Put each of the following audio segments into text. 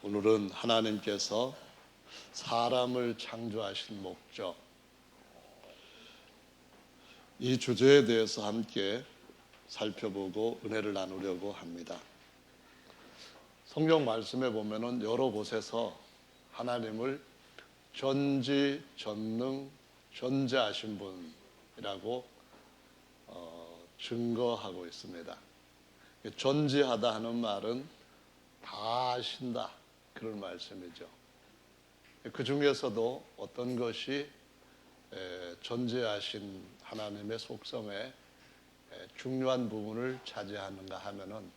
오늘은 하나님께서 사람을 창조하신 목적, 이 주제에 대해서 함께 살펴보고 은혜를 나누려고 합니다. 성경 말씀에 보면은 여러 곳에서 하나님을 전지전능 존재하신 분이라고 증거하고 있습니다. 존재하다 하는 말은 다 아신다, 그런 말씀이죠. 그 중에서도 어떤 것이 존재하신 하나님의 속성에 중요한 부분을 차지하는가 하면은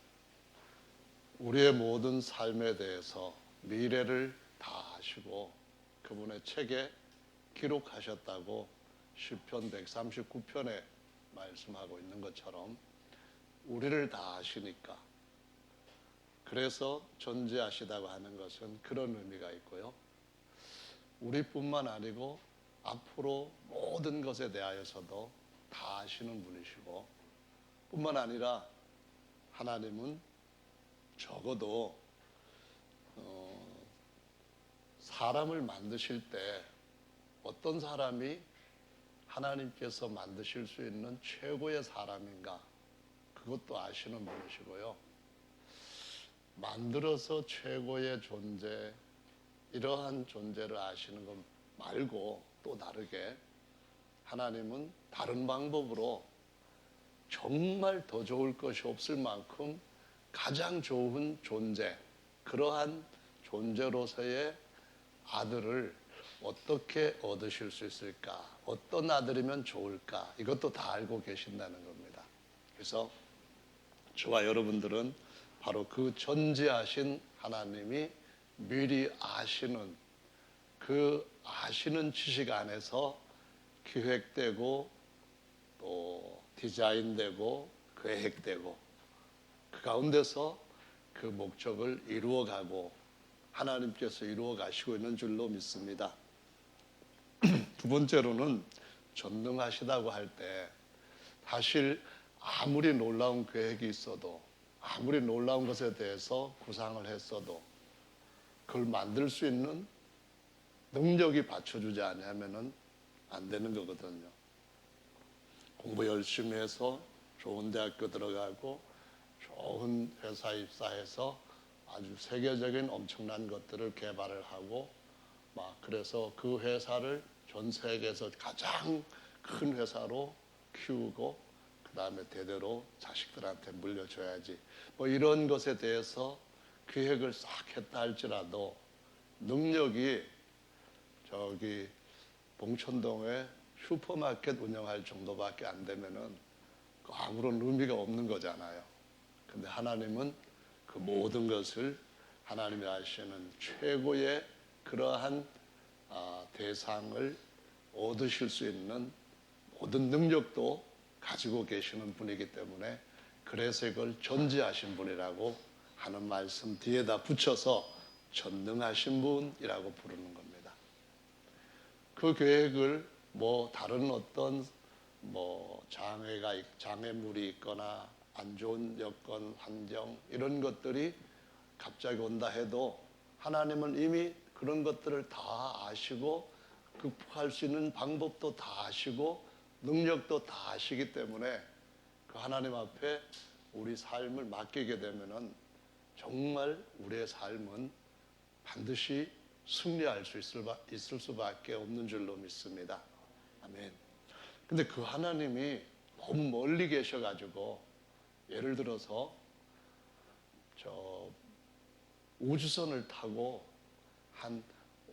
우리의 모든 삶에 대해서 미래를 다 아시고 그분의 책에 기록하셨다고 시편 139편에 말씀하고 있는 것처럼 우리를 다 아시니까, 그래서 존재하시다고 하는 것은 그런 의미가 있고요. 우리뿐만 아니고 앞으로 모든 것에 대하여서도 다 아시는 분이시고, 뿐만 아니라 하나님은 적어도 사람을 만드실 때 어떤 사람이 하나님께서 만드실 수 있는 최고의 사람인가, 그것도 아시는 분이시고요. 만들어서 최고의 존재, 이러한 존재를 아시는 것 말고 또 다르게 하나님은 다른 방법으로 정말 더 좋을 것이 없을 만큼 가장 좋은 존재, 그러한 존재로서의 아들을 어떻게 얻으실 수 있을까, 어떤 아들이면 좋을까, 이것도 다 알고 계신다는 겁니다. 그래서 저와 여러분들은 바로 그 존재하신 하나님이 미리 아시는, 그 아시는 지식 안에서 기획되고 또 디자인되고 계획되고 그 가운데서 그 목적을 이루어가고 하나님께서 이루어 가시고 있는 줄로 믿습니다. 두 번째로는 전능하시다고 할 때 사실 아무리 놀라운 계획이 있어도, 아무리 놀라운 것에 대해서 구상을 했어도 그걸 만들 수 있는 능력이 받쳐주지 않으면 안 되는 거거든요. 공부 열심히 해서 좋은 대학교 들어가고 좋은 회사 입사해서 아주 세계적인 엄청난 것들을 개발을 하고 그래서 그 회사를 전 세계에서 가장 큰 회사로 키우고 그 다음에 대대로 자식들한테 물려줘야지, 이런 것에 대해서 계획을 싹 했다 할지라도 능력이 저기 봉천동에 슈퍼마켓 운영할 정도밖에 안 되면은 아무런 의미가 없는 거잖아요. 근데 하나님은 그 모든 것을 하나님이 아시는 최고의 그러한 대상을 얻으실 수 있는 모든 능력도 가지고 계시는 분이기 때문에, 그래서 이걸 존재하신 분이라고 하는 말씀 뒤에다 붙여서 전능하신 분이라고 부르는 겁니다. 그 계획을 다른 어떤 장애물이 있거나 안 좋은 여건, 환경, 이런 것들이 갑자기 온다 해도 하나님은 이미 그런 것들을 다 아시고 극복할 수 있는 방법도 다 아시고 능력도 다 아시기 때문에 그 하나님 앞에 우리 삶을 맡기게 되면은 정말 우리의 삶은 반드시 승리할 수 있을 수밖에 없는 줄로 믿습니다. 아멘. 근데 그 하나님이 너무 멀리 계셔가지고, 예를 들어서 저 우주선을 타고 한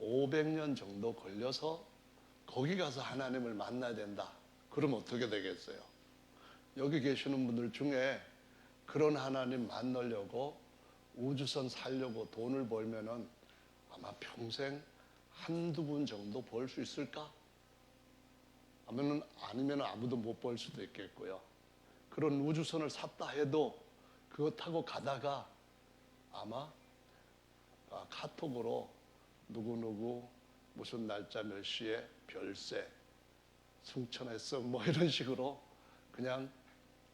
500년 정도 걸려서 거기 가서 하나님을 만나야 된다, 그럼 어떻게 되겠어요? 여기 계시는 분들 중에 그런 하나님 만나려고 우주선 살려고 돈을 벌면은 아마 평생 한두 분 정도 벌 수 있을까? 아니면 아무도 못 벌 수도 있겠고요. 그런 우주선을 샀다 해도 그거 타고 가다가 아마 카톡으로 누구누구 무슨 날짜 몇 시에 별세 승천했어, 이런 식으로 그냥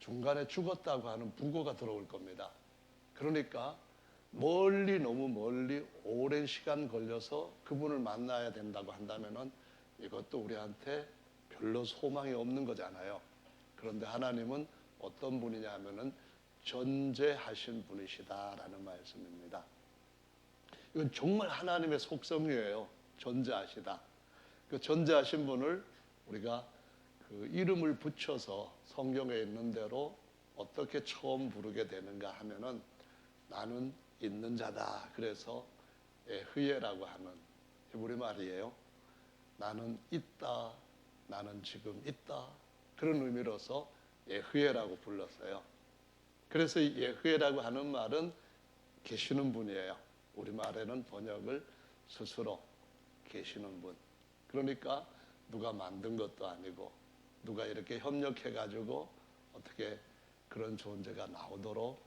중간에 죽었다고 하는 부고가 들어올 겁니다. 그러니까 멀리, 너무 멀리 오랜 시간 걸려서 그분을 만나야 된다고 한다면은 이것도 우리한테 별로 소망이 없는 거잖아요. 그런데 하나님은 어떤 분이냐 하면은 전제하신 분이시다라는 말씀입니다. 이건 정말 하나님의 속성이에요. 전제하시다. 그 전제하신 분을 우리가 그 이름을 붙여서 성경에 있는 대로 어떻게 처음 부르게 되는가 하면은 나는 있는 자다. 그래서 에흐예라고 하는 히브리 말이에요. 나는 있다. 나는 지금 있다. 그런 의미로서 에흐예라고 불렀어요. 그래서 이 에흐예라고 하는 말은 계시는 분이에요. 우리말에는 번역을 스스로 계시는 분. 그러니까 누가 만든 것도 아니고 누가 이렇게 협력해가지고 어떻게 그런 존재가 나오도록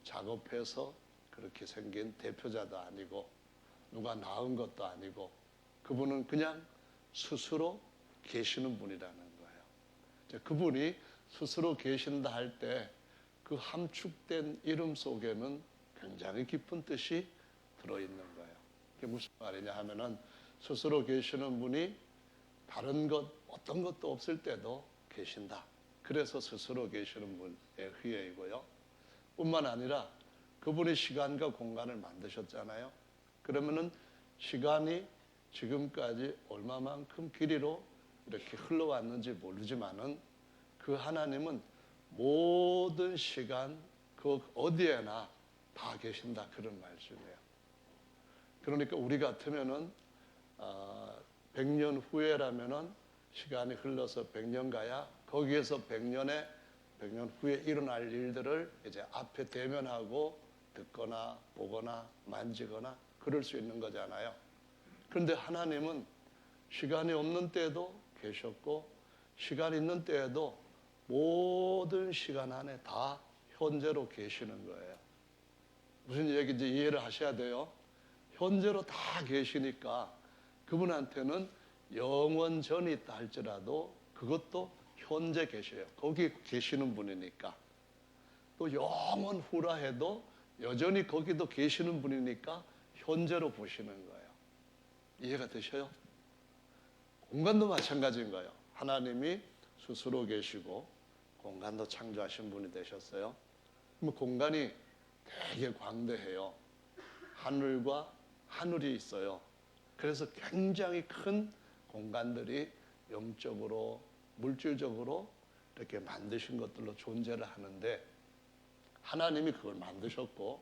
작업해서 그렇게 생긴 대표자도 아니고 누가 낳은 것도 아니고 그분은 그냥 스스로 계시는 분이라는 거예요. 그분이 스스로 계신다 할 때 그 함축된 이름 속에는 굉장히 깊은 뜻이 들어있는 거예요. 그게 무슨 말이냐 하면은 스스로 계시는 분이 다른 것 어떤 것도 없을 때도 계신다. 그래서 스스로 계시는 분의 흐예이고요. 뿐만 아니라 그분이 시간과 공간을 만드셨잖아요. 그러면은 시간이 지금까지 얼마만큼 길이로 이렇게 흘러왔는지 모르지만은 그 하나님은 모든 시간 그 어디에나 다 계신다 그런 말씀이에요. 그러니까 우리 같으면은 100년 후에라면은 시간이 흘러서 100년 가야 거기에서 100년 후에 일어날 일들을 이제 앞에 대면하고 듣거나 보거나 만지거나 그럴 수 있는 거잖아요. 그런데 하나님은 시간이 없는 때에도 계셨고 시간 있는 때에도 모든 시간 안에 다 현재로 계시는 거예요. 무슨 얘기인지 이해를 하셔야 돼요. 현재로 다 계시니까 그분한테는 영원 전이 있다 할지라도 그것도 현재 계셔요. 거기 계시는 분이니까. 또 영원 후라 해도 여전히 거기도 계시는 분이니까 현재로 보시는 거예요. 이해가 되셔요? 공간도 마찬가지인 거예요. 하나님이 스스로 계시고 공간도 창조하신 분이 되셨어요. 그럼 공간이 되게 광대해요. 하늘과 하늘이 있어요. 그래서 굉장히 큰 공간들이 영적으로 물질적으로 이렇게 만드신 것들로 존재를 하는데 하나님이 그걸 만드셨고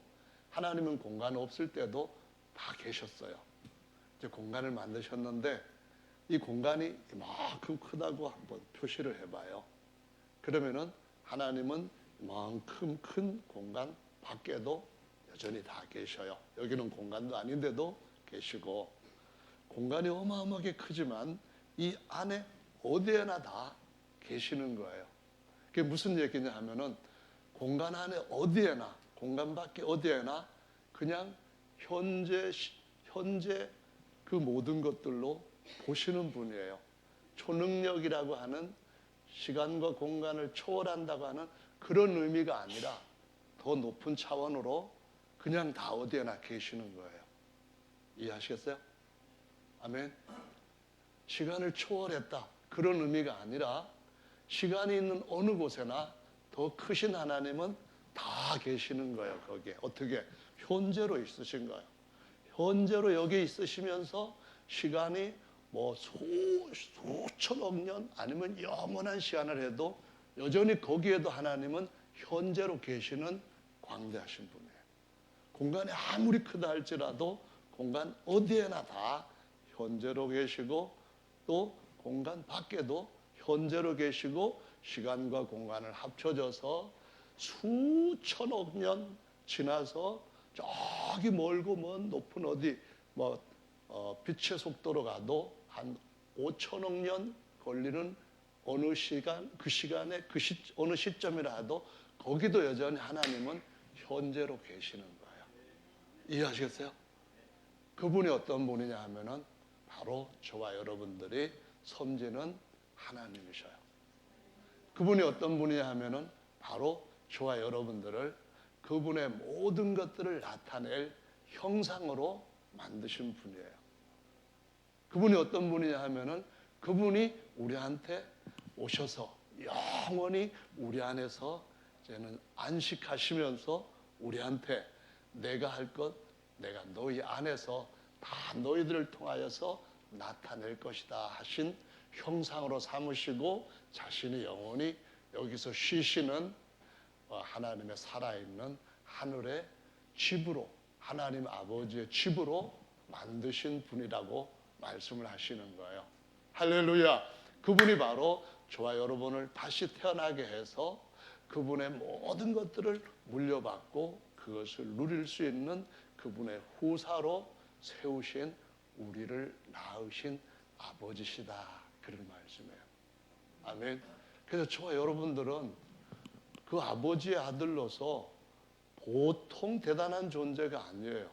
하나님은 공간 없을 때도 다 계셨어요. 이제 공간을 만드셨는데 이 공간이 이만큼 크다고 한번 표시를 해봐요. 그러면은 하나님은 이만큼 큰 공간 밖에도 여전히 다 계셔요. 여기는 공간도 아닌데도 계시고 공간이 어마어마하게 크지만 이 안에 어디에나 다 계시는 거예요. 그게 무슨 얘기냐 하면은 공간 안에 어디에나 공간 밖에 어디에나 그냥 현재 그 모든 것들로 보시는 분이에요. 초능력이라고 하는 시간과 공간을 초월한다고 하는 그런 의미가 아니라 더 높은 차원으로 그냥 다 어디에나 계시는 거예요. 이해하시겠어요? 아멘. 시간을 초월했다 그런 의미가 아니라 시간이 있는 어느 곳에나 더 크신 하나님은 다 계시는 거예요. 거기에 어떻게 현재로 있으신 거예요. 현재로 여기 있으시면서 시간이 뭐 수천억 년 아니면 영원한 시간을 해도 여전히 거기에도 하나님은 현재로 계시는 광대하신 분이에요. 공간이 아무리 크다 할지라도 공간 어디에나 다 현재로 계시고 또 공간 밖에도 현재로 계시고 시간과 공간을 합쳐져서 수천억 년 지나서 저기 멀고 먼 높은 어디 빛의 속도로 가도 한 5천억 년 걸리는 어느 시간 그 시간에 어느 시점이라 해도 거기도 여전히 하나님은 현재로 계시는 거예요. 이해하시겠어요? 그분이 어떤 분이냐 하면은 바로 저와 여러분들이 섬기는 하나님이셔요. 그분이 어떤 분이냐 하면은 바로 저와 여러분들을 그분의 모든 것들을 나타낼 형상으로 만드신 분이에요. 그분이 어떤 분이냐 하면은 그분이 우리한테 오셔서 영원히 우리 안에서 이제는 안식하시면서 우리한테 내가 할 것, 내가 너희 안에서 다 너희들을 통하여서 나타낼 것이다 하신 형상으로 삼으시고 자신이 영원히 여기서 쉬시는 하나님의 살아있는 하늘의 집으로, 하나님 아버지의 집으로 만드신 분이라고 말씀을 하시는 거예요. 할렐루야. 그분이 바로 저와 여러분을 다시 태어나게 해서 그분의 모든 것들을 물려받고 그것을 누릴 수 있는 그분의 후사로 세우신 우리를 낳으신 아버지시다, 그런 말씀이에요. 아멘. 그래서 저와 여러분들은 그 아버지의 아들로서 보통 대단한 존재가 아니에요.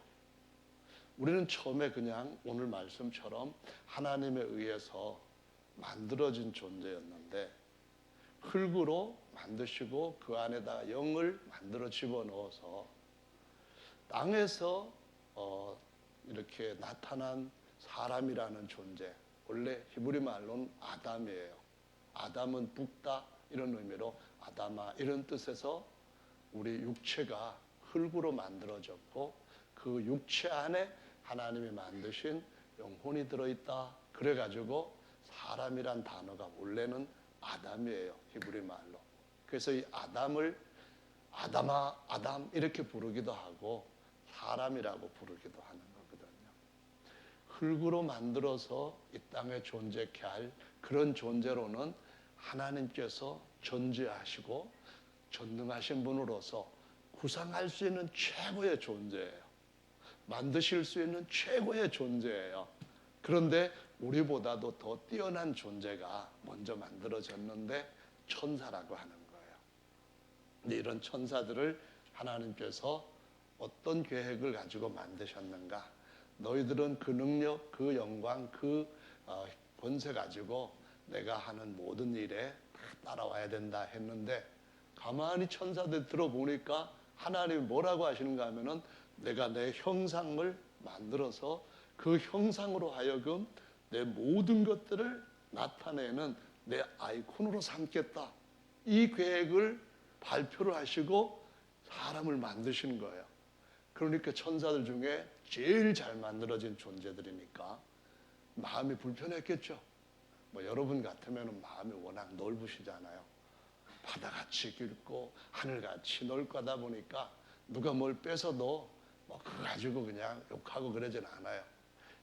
우리는 처음에 그냥 오늘 말씀처럼 하나님에 의해서 만들어진 존재였는데 흙으로 만드시고 그 안에다가 영을 만들어 집어넣어서 땅에서 이렇게 나타난 사람이라는 존재, 원래 히브리 말로는 아담이에요. 아담은 붓다 이런 의미로 아담아 이런 뜻에서 우리 육체가 흙으로 만들어졌고 그 육체 안에 하나님이 만드신 영혼이 들어있다. 그래가지고 사람이란 단어가 원래는 아담이에요, 히브리 말로. 그래서 이 아담을 아담아, 아담 이렇게 부르기도 하고 사람이라고 부르기도 하는 거거든요. 흙으로 만들어서 이 땅에 존재케 할 그런 존재로는 하나님께서 전지하시고 전능하신 분으로서 구상할 수 있는 최고의 존재예요. 만드실 수 있는 최고의 존재예요. 그런데 우리보다도 더 뛰어난 존재가 먼저 만들어졌는데 천사라고 하는 거예요. 근데 이런 천사들을 하나님께서 어떤 계획을 가지고 만드셨는가? 너희들은 그 능력, 그 영광, 그 권세 가지고 내가 하는 모든 일에 따라와야 된다 했는데 가만히 천사들 들어보니까 하나님이 뭐라고 하시는가 하면은 내가 내 형상을 만들어서 그 형상으로 하여금 내 모든 것들을 나타내는 내 아이콘으로 삼겠다. 이 계획을 발표를 하시고 사람을 만드시는 거예요. 그러니까 천사들 중에 제일 잘 만들어진 존재들이니까 마음이 불편했겠죠. 뭐 여러분 같으면 마음이 워낙 넓으시잖아요. 바다같이 깊고 하늘같이 넓다 보니까 누가 뭘 뺏어도 뭐 그거 가지고 그냥 욕하고 그러진 않아요.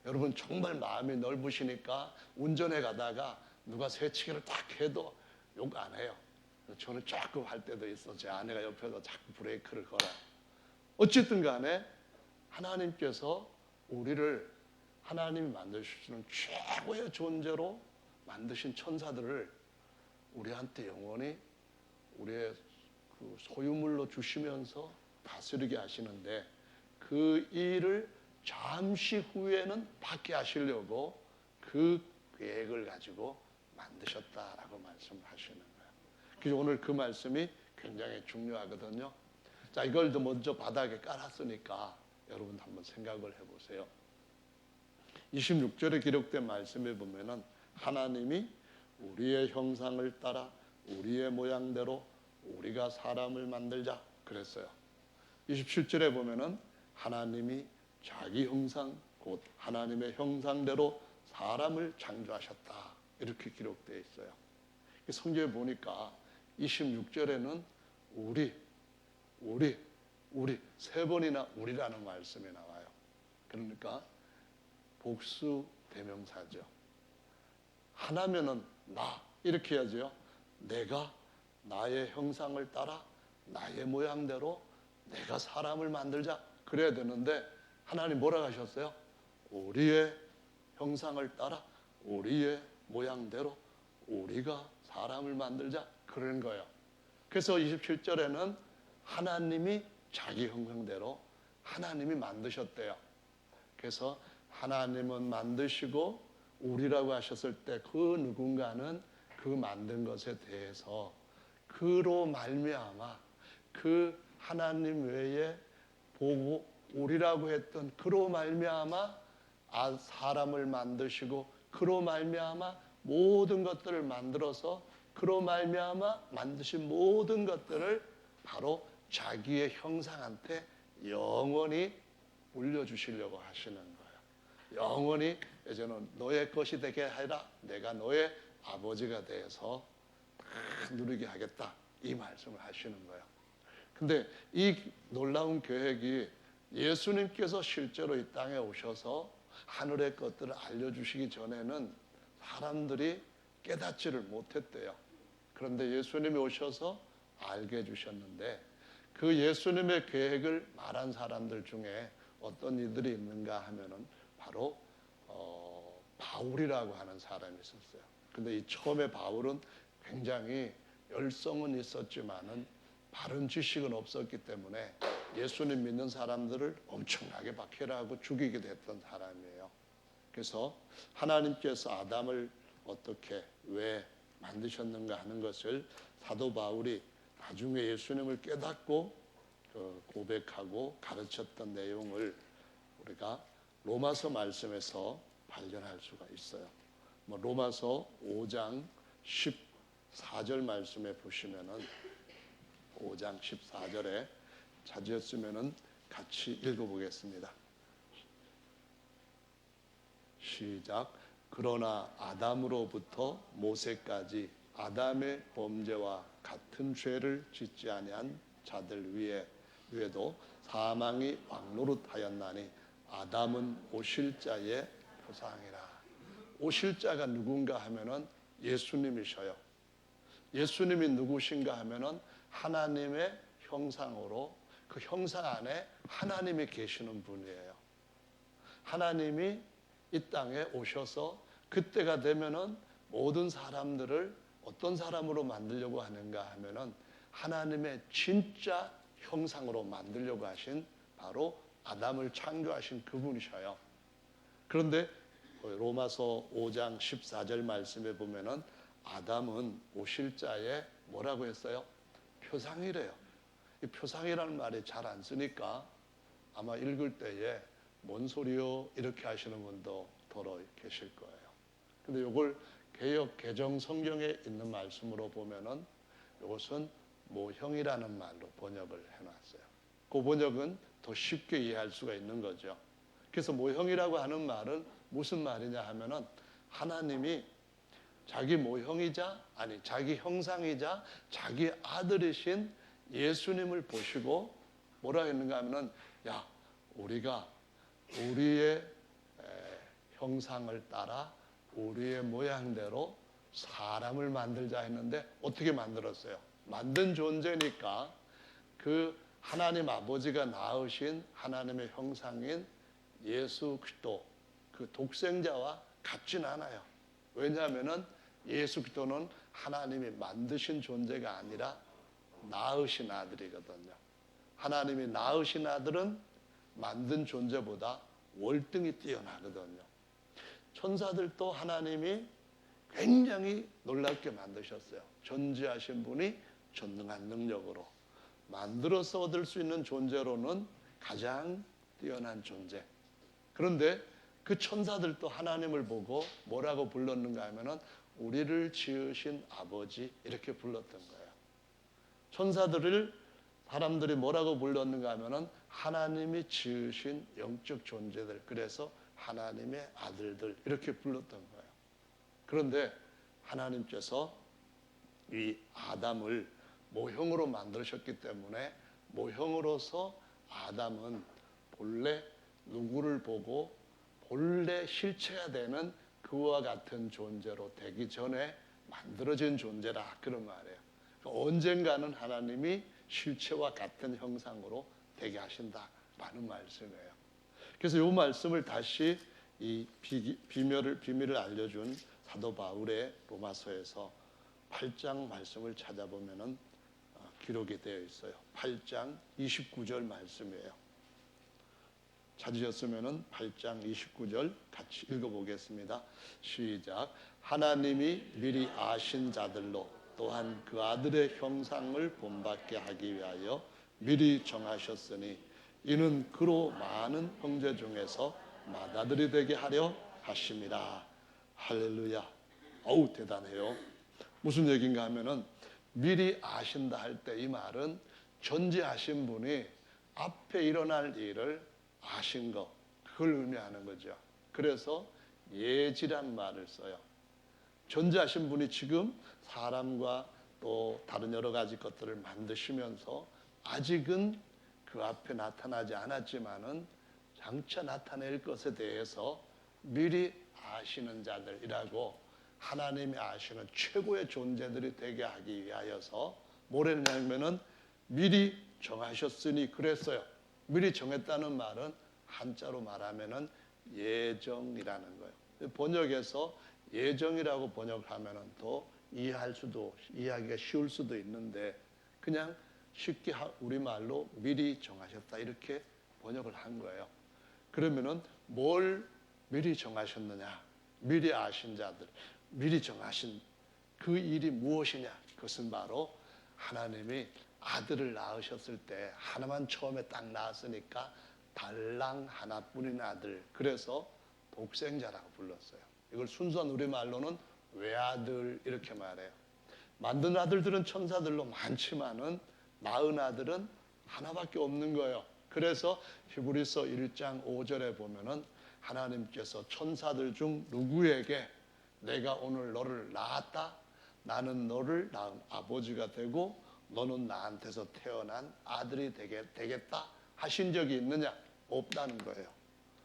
여러분 정말 마음이 넓으시니까 운전해 가다가 누가 새치기를 딱 해도 욕 안 해요. 저는 조금 할 때도 있어. 제 아내가 옆에서 자꾸 브레이크를 걸어요. 어쨌든 간에 하나님께서 우리를 하나님이 만드시는 최고의 존재로 만드신 천사들을 우리한테 영원히 우리의 그 소유물로 주시면서 다스리게 하시는데 그 일을 잠시 후에는 받게 하시려고 그 계획을 가지고 만드셨다라고 말씀하시는 거예요. 그래서 오늘 그 말씀이 굉장히 중요하거든요. 자, 이걸 먼저 바닥에 깔았으니까 여러분 한번 생각을 해보세요. 26절에 기록된 말씀에 보면은 하나님이 우리의 형상을 따라 우리의 모양대로 우리가 사람을 만들자 그랬어요. 27절에 보면은 하나님이 자기 형상 곧 하나님의 형상대로 사람을 창조하셨다 이렇게 기록되어 있어요. 성경에 보니까 26절에는 우리 세 번이나 우리라는 말씀이 나와요. 그러니까 복수 대명사죠. 하나면은 나 이렇게 해야죠. 내가 나의 형상을 따라 나의 모양대로 내가 사람을 만들자 그래야 되는데 하나님 뭐라고 하셨어요? 우리의 형상을 따라 우리의 모양대로 우리가 사람을 만들자 그런 거예요. 그래서 27절에는 하나님이 자기 형상대로 하나님이 만드셨대요. 그래서 하나님은 만드시고 우리라고 하셨을 때 그 누군가는 그 만든 것에 대해서 그로 말미암아 그 하나님 외에 보고 우리라고 했던 그로 말미암아 사람을 만드시고 그로 말미암아 모든 것들을 만들어서 그로 말미암아 만드신 모든 것들을 바로 자기의 형상한테 영원히 물려주시려고 하시는 거예요. 영원히 이제는 너의 것이 되게 하라. 내가 너의 아버지가 되어서 다 누리게 하겠다. 이 말씀을 하시는 거예요. 근데 이 놀라운 계획이 예수님께서 실제로 이 땅에 오셔서 하늘의 것들을 알려주시기 전에는 사람들이 깨닫지를 못했대요. 그런데 예수님이 오셔서 알게 해주셨는데 그 예수님의 계획을 말한 사람들 중에 어떤 이들이 있는가 하면은 바로 바울이라고 하는 사람이 있었어요. 근데 이 처음에 바울은 굉장히 열성은 있었지만은 바른 지식은 없었기 때문에 예수님 믿는 사람들을 엄청나게 박해하고 죽이기도 했던 사람이에요. 그래서 하나님께서 아담을 어떻게 왜 만드셨는가 하는 것을 사도 바울이 나중에 예수님을 깨닫고 고백하고 가르쳤던 내용을 우리가 로마서 말씀에서 발견할 수가 있어요. 로마서 5장 14절 말씀에 보시면은 5장 14절에 찾으셨으면은 같이 읽어보겠습니다. 시작. 그러나 아담으로부터 모세까지 아담의 범죄와 같은 죄를 짓지 아니한 자들 위에도 사망이 왕노릇하였나니 아담은 오실 자의 표상이라. 오실 자가 누군가 하면은 예수님이셔요. 예수님이 누구신가 하면은 하나님의 형상으로 그 형상 안에 하나님이 계시는 분이에요. 하나님이 이 땅에 오셔서 그때가 되면은 모든 사람들을 어떤 사람으로 만들려고 하는가 하면은 하나님의 진짜 형상으로 만들려고 하신 바로 아담을 창조하신 그분이셔요. 그런데 로마서 5장 14절 말씀에 보면은 아담은 오실 자의 뭐라고 했어요? 표상이래요. 이 표상이라는 말이 잘 안 쓰니까 아마 읽을 때에 뭔 소리요? 이렇게 하시는 분도 더러 계실 거예요. 근데 이걸 개역 개정 성경에 있는 말씀으로 보면은 이것은 모형이라는 말로 번역을 해놨어요. 그 번역은 더 쉽게 이해할 수가 있는 거죠. 그래서 모형이라고 하는 말은 무슨 말이냐 하면은 하나님이 자기 모형이자 자기 형상이자 자기 아들이신 예수님을 보시고 뭐라 했는가 하면은 야, 우리가 우리의 형상을 따라 우리의 모양대로 사람을 만들자 했는데 어떻게 만들었어요? 만든 존재니까 그 하나님 아버지가 낳으신 하나님의 형상인 예수 그리스도 그 독생자와 같진 않아요. 왜냐하면은 예수 그리스도는 하나님이 만드신 존재가 아니라 낳으신 아들이거든요. 하나님이 낳으신 아들은 만든 존재보다 월등히 뛰어나거든요. 천사들도 하나님이 굉장히 놀랍게 만드셨어요. 존재하신 분이 전능한 능력으로 만들어서 얻을 수 있는 존재로는 가장 뛰어난 존재. 그런데 그 천사들도 하나님을 보고 뭐라고 불렀는가 하면은 우리를 지으신 아버지 이렇게 불렀던 거예요. 천사들을 사람들이 뭐라고 불렀는가 하면은 하나님이 지으신 영적 존재들, 그래서 하나님의 아들들 이렇게 불렀던 거예요. 그런데 하나님께서 이 아담을 모형으로 만드셨기 때문에 모형으로서 아담은 본래 누구를 보고 본래 실체가 되는 그와 같은 존재로 되기 전에 만들어진 존재라 그런 말이에요. 언젠가는 하나님이 실체와 같은 형상으로 되게 하신다라는 말씀이에요. 그래서 이 말씀을 다시 이 비밀을 알려준 사도 바울의 로마서에서 8장 말씀을 찾아보면은 기록이 되어 있어요. 8장 29절 말씀이에요. 찾으셨으면은 8장 29절 같이 읽어보겠습니다. 시작. 하나님이 미리 아신 자들로 또한 그 아들의 형상을 본받게 하기 위하여 미리 정하셨으니 이는 그로 많은 형제 중에서 맏아들이 되게 하려 하심이라. 할렐루야. 어우, 대단해요. 무슨 얘기인가 하면은 미리 아신다 할 때 이 말은 전지하신 분이 앞에 일어날 일을 아신 거, 그걸 의미하는 거죠. 그래서 예지란 말을 써요. 전지하신 분이 지금 사람과 또 다른 여러 가지 것들을 만드시면서 아직은 그 앞에 나타나지 않았지만은 장차 나타낼 것에 대해서 미리 아시는 자들이라고, 하나님이 아시는 최고의 존재들이 되게 하기 위하여서 뭐랬냐면은 미리 정하셨으니 그랬어요. 미리 정했다는 말은 한자로 말하면은 예정이라는 거예요. 번역에서 예정이라고 번역하면은 더 이해하기가 쉬울 수도 있는데, 그냥 쉽게 우리말로 미리 정하셨다 이렇게 번역을 한 거예요. 그러면은 뭘 미리 정하셨느냐? 미리 아신 자들, 미리 정하신 그 일이 무엇이냐? 그것은 바로 하나님이 아들을 낳으셨을 때, 하나만 처음에 딱 낳았으니까 달랑 하나뿐인 아들, 그래서 독생자라고 불렀어요. 이걸 순수한 우리말로는 외아들 이렇게 말해요. 만든 아들들은 천사들로 많지만은 낳은 아들은 하나밖에 없는 거예요. 그래서 히브리서 1장 5절에 보면은 하나님께서 천사들 중 누구에게 내가 오늘 너를 낳았다, 나는 너를 낳은 아버지가 되고 너는 나한테서 태어난 아들이 되겠다 하신 적이 있느냐? 없다는 거예요.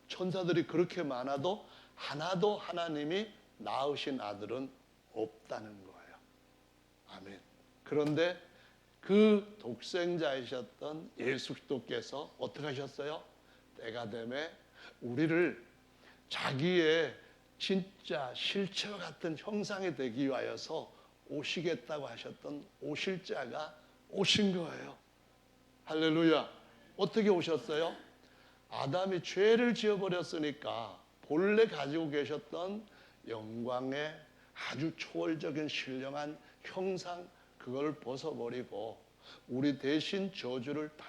천사들이 그렇게 많아도 하나도 하나님이 낳으신 아들은 없다는 거예요. 아멘. 그런데 그 독생자이셨던 예수 그리스도께서 어떻게 하셨어요? 때가 되매 우리를 자기의 진짜 실체와 같은 형상이 되기 위하여서 오시겠다고 하셨던 오실 자가 오신 거예요. 할렐루야. 어떻게 오셨어요? 아담이 죄를 지어버렸으니까 본래 가지고 계셨던 영광의 아주 초월적인 신령한 형상, 그걸 벗어버리고 우리 대신 저주를 다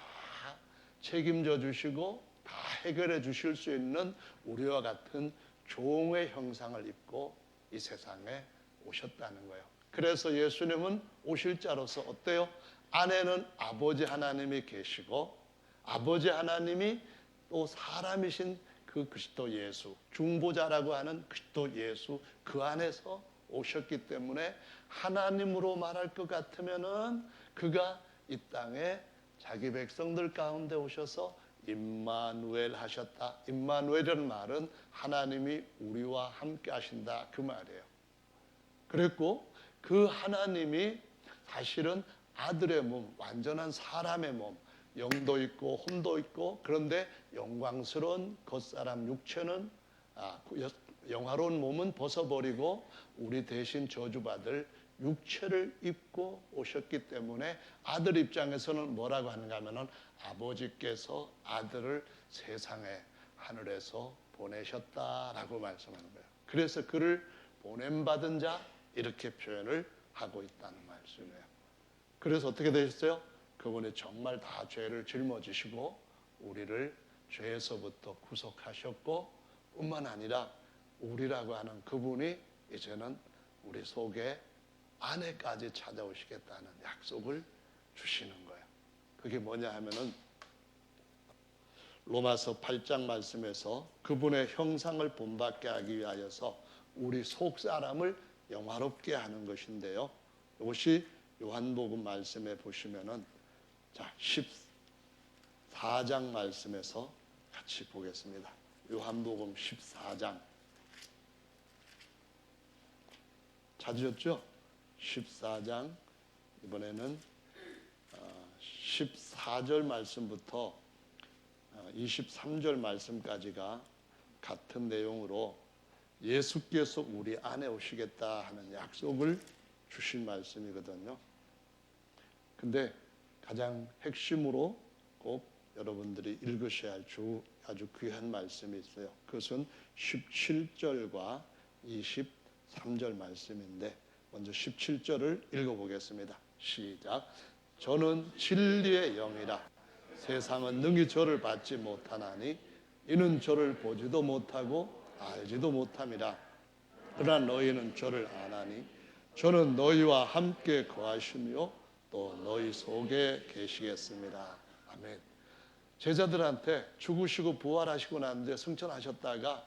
책임져 주시고 다 해결해 주실 수 있는 우리와 같은 종의 형상을 입고 이 세상에 오셨다는 거예요. 그래서 예수님은 오실 자로서 어때요? 안에는 아버지 하나님이 계시고 아버지 하나님이 또 사람이신 그 그리스도 예수, 중보자라고 하는 그리스도 예수, 그 안에서 오셨기 때문에 하나님으로 말할 것 같으면은 그가 이 땅에 자기 백성들 가운데 오셔서 임마누엘 하셨다. 임마누엘이라는 말은 하나님이 우리와 함께 하신다, 그 말이에요. 그랬고 그 하나님이 사실은 아들의 몸, 완전한 사람의 몸, 영도 있고 혼도 있고, 그런데 영광스러운 겉사람 육체는 영화로운 몸은 벗어버리고 우리 대신 저주받을 육체를 입고 오셨기 때문에 아들 입장에서는 뭐라고 하는가 하면은 아버지께서 아들을 세상에 하늘에서 보내셨다라고 말씀하는 거예요. 그래서 그를 보냄받은 자 이렇게 표현을 하고 있다는 말씀이에요. 그래서 어떻게 되셨어요? 그분이 정말 다 죄를 짊어지시고 우리를 죄에서부터 구속하셨고, 뿐만 아니라 우리라고 하는 그분이 이제는 우리 속에 안에까지 찾아오시겠다는 약속을 주시는 거예요. 그게 뭐냐 하면은 로마서 8장 말씀에서 그분의 형상을 본받게 하기 위하여서 우리 속 사람을 영화롭게 하는 것인데요. 이것이 요한복음 말씀에 보시면은 자 14장 말씀에서 같이 보겠습니다. 요한복음 14장 찾으셨죠? 14장 이번에는 14절 말씀부터 23절 말씀까지가 같은 내용으로 예수께서 우리 안에 오시겠다 하는 약속을 주신 말씀이거든요. 근데 가장 핵심으로 꼭 여러분들이 읽으셔야 할 아주 귀한 말씀이 있어요. 그것은 17절과 23절 말씀인데 먼저 17절을 읽어보겠습니다. 시작. 저는 진리의 영이라 세상은 능히 저를 받지 못하나니 이는 저를 보지도 못하고 알지도 못함이라. 그러나 너희는 저를 아나니 저는 너희와 함께 거하시며 또 너희 속에 계시겠습니다. 아멘. 제자들한테 죽으시고 부활하시고 난 뒤에 승천하셨다가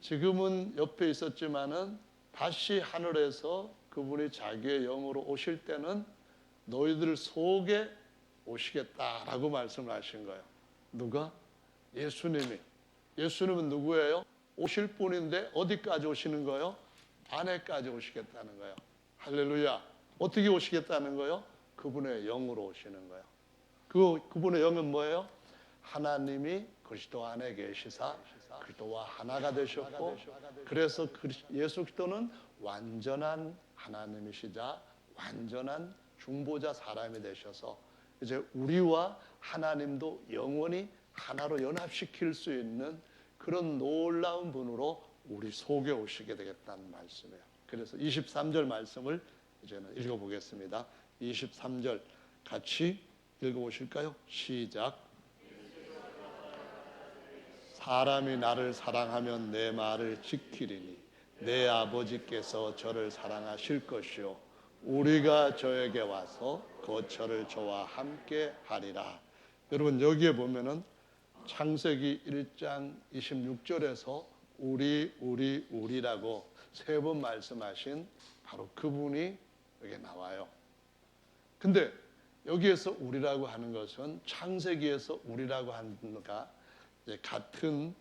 지금은 옆에 있었지만은 다시 하늘에서 그분이 자기의 영으로 오실 때는 너희들 속에 오시겠다라고 말씀을 하신 거예요. 누가? 예수님이. 예수님은 누구예요? 오실 분인데 어디까지 오시는 거예요? 안에까지 오시겠다는 거예요. 할렐루야. 어떻게 오시겠다는 거예요? 그분의 영으로 오시는 거예요. 그분의 영은 뭐예요? 하나님이 그리스도 안에 계시사 그리스도와 하나가 되셨고, 그래서 예수 그리스도는 완전한 하나님이시자 완전한 중보자 사람이 되셔서 이제 우리와 하나님도 영원히 하나로 연합시킬 수 있는 그런 놀라운 분으로 우리 속에 오시게 되겠다는 말씀이에요. 그래서 23절 말씀을 이제는 읽어보겠습니다. 23절 같이 읽어보실까요? 시작. 사람이 나를 사랑하면 내 말을 지키리니 내 아버지께서 저를 사랑하실 것이요 우리가 저에게 와서 곧 저를 저와 함께 하리라. 여러분 여기에 보면은 창세기 1장 26절에서 우리라고 3번 말씀하신 바로 그분이 여기 나와요. 근데 여기에서 우리라고 하는 것은 창세기에서 우리라고 하는 거가 같은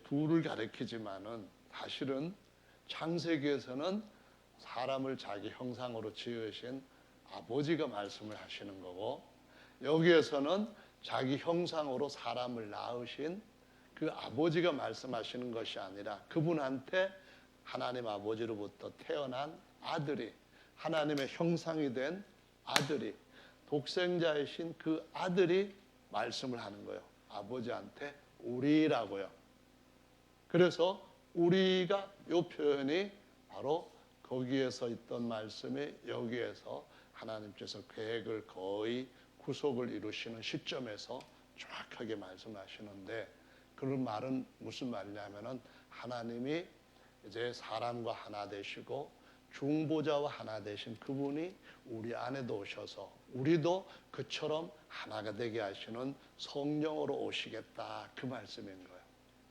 둘을 가리키지만은 사실은 창세기에서는 사람을 자기 형상으로 지으신 아버지가 말씀을 하시는 거고, 여기에서는 자기 형상으로 사람을 낳으신 그 아버지가 말씀하시는 것이 아니라 그분한테 하나님 아버지로부터 태어난 아들이, 하나님의 형상이 된 아들이, 독생자이신 그 아들이 말씀을 하는 거예요. 아버지한테 우리라고요. 그래서 우리가 이 표현이 바로 거기에서 있던 말씀이 여기에서 하나님께서 계획을 거의 구속을 이루시는 시점에서 정확하게 말씀하시는데, 그런 말은 무슨 말이냐면은 하나님이 이제 사람과 하나 되시고 중보자와 하나 되신 그분이 우리 안에도 오셔서 우리도 그처럼 하나가 되게 하시는 성령으로 오시겠다, 그 말씀인 거예요.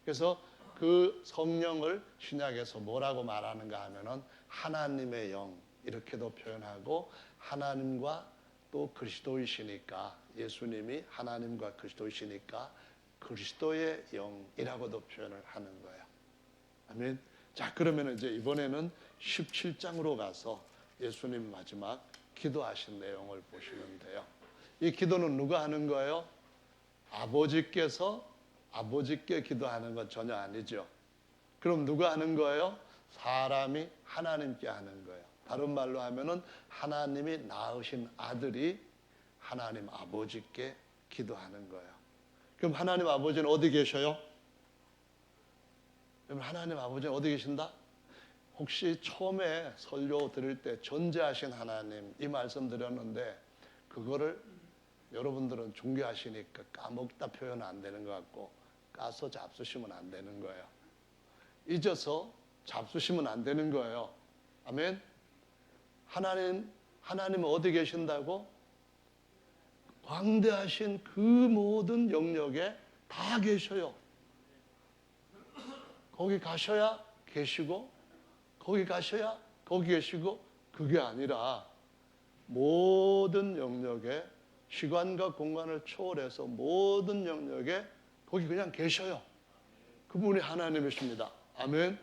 그래서 그 성령을 신약에서 뭐라고 말하는가 하면은 하나님의 영 이렇게도 표현하고, 하나님과 또 그리스도이시니까, 예수님이 하나님과 그리스도이시니까 그리스도의 영이라고도 표현을 하는 거예요. 아멘. 자, 그러면 이제 이번에는 17장으로 가서 예수님 마지막 기도하신 내용을 보시는데요. 이 기도는 누가 하는 거예요? 아버지께서 아버지께 기도하는 건 전혀 아니죠. 그럼 누가 하는 거예요? 사람이 하나님께 하는 거예요. 다른 말로 하면은 하나님이 낳으신 아들이 하나님 아버지께 기도하는 거예요. 그럼 하나님 아버지는 어디 계셔요? 그럼 하나님 아버지는 어디 계신다? 혹시 처음에 설교 드릴 때 존재하신 하나님 이 말씀 드렸는데 그거를 여러분들은 중개하시니까 까먹다 표현 안 되는 것 같고 까서 잡수시면 안 되는 거예요. 잊어서 잡수시면 안 되는 거예요. 아멘. 하나님은 어디 계신다고? 광대하신 그 모든 영역에 다 계셔요. 거기 가셔야 계시고, 거기 가셔야 거기 계시고, 그게 아니라 모든 영역에, 시간과 공간을 초월해서 모든 영역에 거기 그냥 계셔요. 그분이 하나님이십니다. 아멘.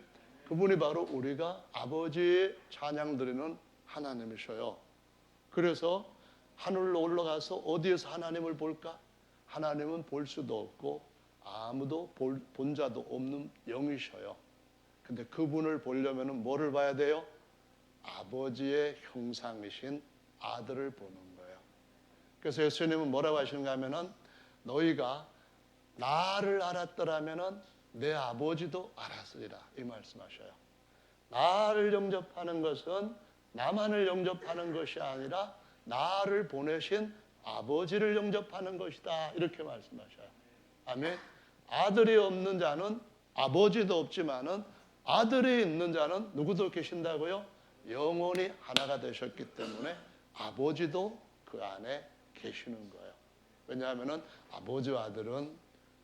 그분이 바로 우리가 아버지의 찬양 드리는 하나님이셔요. 그래서 하늘로 올라가서 어디에서 하나님을 볼까? 하나님은 볼 수도 없고 아무도 본 자도 없는 영이셔요. 근데 그분을 보려면 뭐를 봐야 돼요? 아버지의 형상이신 아들을 보는 거예요. 그래서 예수님은 뭐라고 하시는가 하면은 너희가 나를 알았더라면은 내 아버지도 알았으리라, 이 말씀하셔요. 나를 영접하는 것은 나만을 영접하는 것이 아니라 나를 보내신 아버지를 영접하는 것이다. 이렇게 말씀하셔요. 아멘. 아들이 없는 자는 아버지도 없지만은 아들이 있는 자는 누구도 계신다고요? 영원히 하나가 되셨기 때문에 아버지도 그 안에 계시는 거예요. 왜냐하면은 아버지와 아들은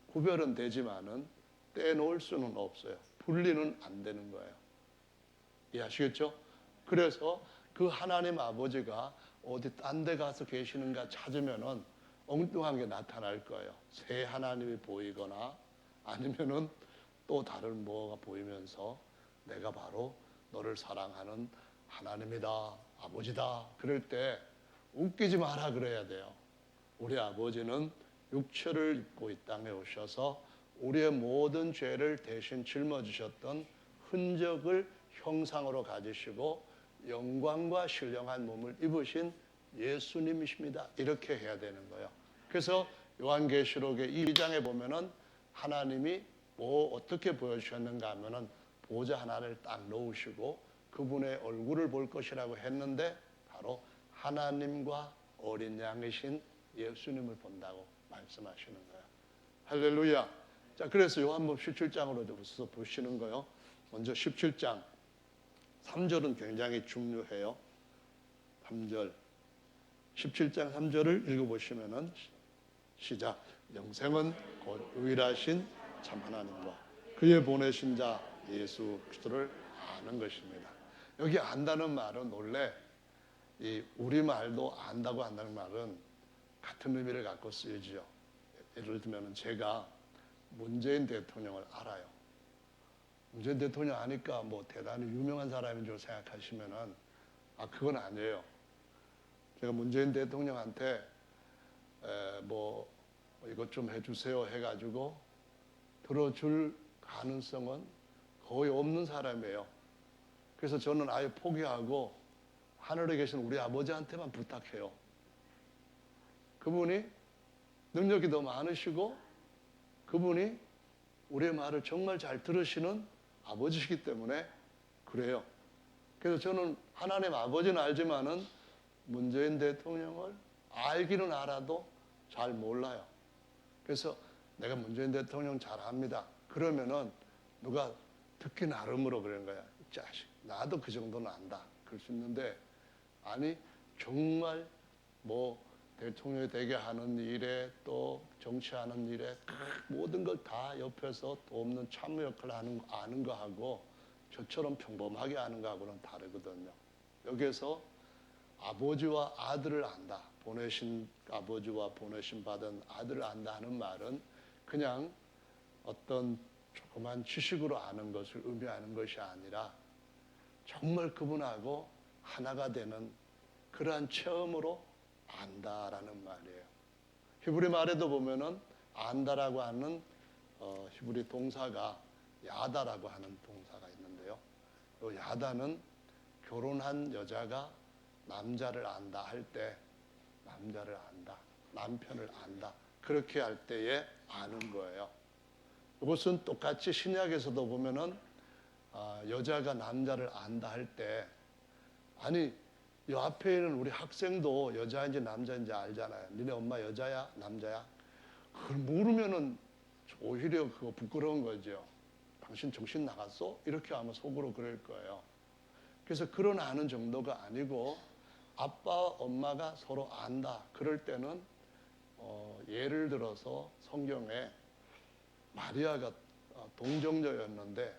구별은 되지만은 떼놓을 수는 없어요. 분리는 안 되는 거예요. 이해하시겠죠? 그래서 그 하나님 아버지가 어디 딴 데 가서 계시는가 찾으면은 엉뚱한 게 나타날 거예요. 새 하나님이 보이거나 아니면은 또 다른 뭐가 보이면서 내가 바로 너를 사랑하는 하나님이다, 아버지다. 그럴 때 웃기지 마라 그래야 돼요. 우리 아버지는 육체를 입고 이 땅에 오셔서 우리의 모든 죄를 대신 짊어지셨던 흔적을 형상으로 가지시고 영광과 신령한 몸을 입으신 예수님이십니다. 이렇게 해야 되는 거예요. 그래서 요한계시록의 2장에 보면은 하나님이 뭐 어떻게 보여주셨는가 하면은 보좌 하나를 딱 놓으시고 그분의 얼굴을 볼 것이라고 했는데 바로 하나님과 어린 양이신 예수님을 본다고 말씀하시는 거예요. 할렐루야. 자, 그래서 요한복음 17장으로 보시는 거예요. 먼저 17장 3절은 굉장히 중요해요. 3절 17장 3절을 읽어보시면은 시작. 영생은 곧 유일하신 참 하나님과 그의 보내신 자 예수 그리스도를 아는 것입니다. 여기 안다는 말은 원래 이 우리말도 안다고 한다는 말은 같은 의미를 갖고 쓰이지요. 예를 들면 제가 문재인 대통령을 알아요. 문재인 대통령 아니까 뭐 대단히 유명한 사람인 줄 생각하시면은 그건 아니에요. 제가 문재인 대통령한테 뭐 이것 좀 해주세요 해가지고 들어줄 가능성은 거의 없는 사람이에요. 그래서 저는 아예 포기하고 하늘에 계신 우리 아버지한테만 부탁해요. 그분이 능력이 더 많으시고 그분이 우리의 말을 정말 잘 들으시는 아버지시기 때문에 그래요. 그래서 저는 하나님 아버지는 알지만은 문재인 대통령을 알기는 알아도 잘 몰라요. 그래서 내가 문재인 대통령 잘 압니다. 그러면은 누가 듣기 나름으로 그러는 거야. 이 자식, 나도 그 정도는 안다. 그럴 수 있는데 아니 정말 뭐 대통령이 되게 하는 일에 또 정치하는 일에 모든 걸 다 옆에서 돕는 참모 역할을 아는 거하고 저처럼 평범하게 아는 거하고는 다르거든요. 여기에서 아버지와 아들을 안다. 보내신 아버지와 보내신 받은 아들을 안다 하는 말은 그냥 어떤 조그만 지식으로 아는 것을 의미하는 것이 아니라 정말 그분하고 하나가 되는 그러한 체험으로 안다라는 말이에요. 히브리 말에도 보면은 안다라고 하는 히브리 동사가 야다라고 하는 동사가 있는데요. 이 야다는 결혼한 여자가 남자를 안다 할 때 남자를 안다, 남편을 안다 그렇게 할 때에 아는 거예요. 이것은 똑같이 신약에서도 보면은 여자가 남자를 안다 할 때 아니 이 앞에 있는 우리 학생도 여자인지 남자인지 알잖아요. 니네 엄마 여자야 남자야? 그걸 모르면은 오히려 그거 부끄러운 거죠. 당신 정신 나갔어? 이렇게 하면 속으로 그럴 거예요. 그래서 그런 아는 정도가 아니고 아빠와 엄마가 서로 안다. 그럴 때는 예를 들어서 성경에 마리아가 동정녀였는데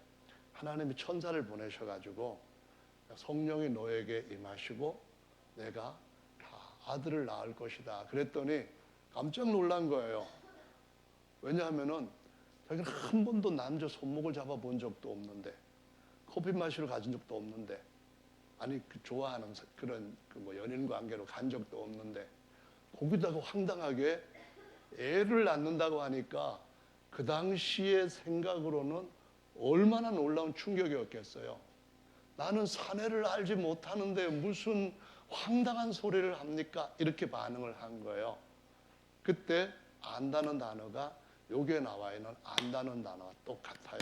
하나님이 천사를 보내셔가지고 성령이 너에게 임하시고 내가 아들을 낳을 것이다. 그랬더니 깜짝 놀란 거예요. 왜냐하면은 자기는 한 번도 남자 손목을 잡아본 적도 없는데 커피 마시러 가진 적도 없는데 아니 좋아하는 그런 뭐 연인 관계로 간 적도 없는데 거기다가 황당하게 애를 낳는다고 하니까 그 당시의 생각으로는 얼마나 놀라운 충격이었겠어요. 나는 사내를 알지 못하는데 무슨 황당한 소리를 합니까? 이렇게 반응을 한 거예요. 그때 안다는 단어가 여기에 나와 있는 안다는 단어와 똑같아요.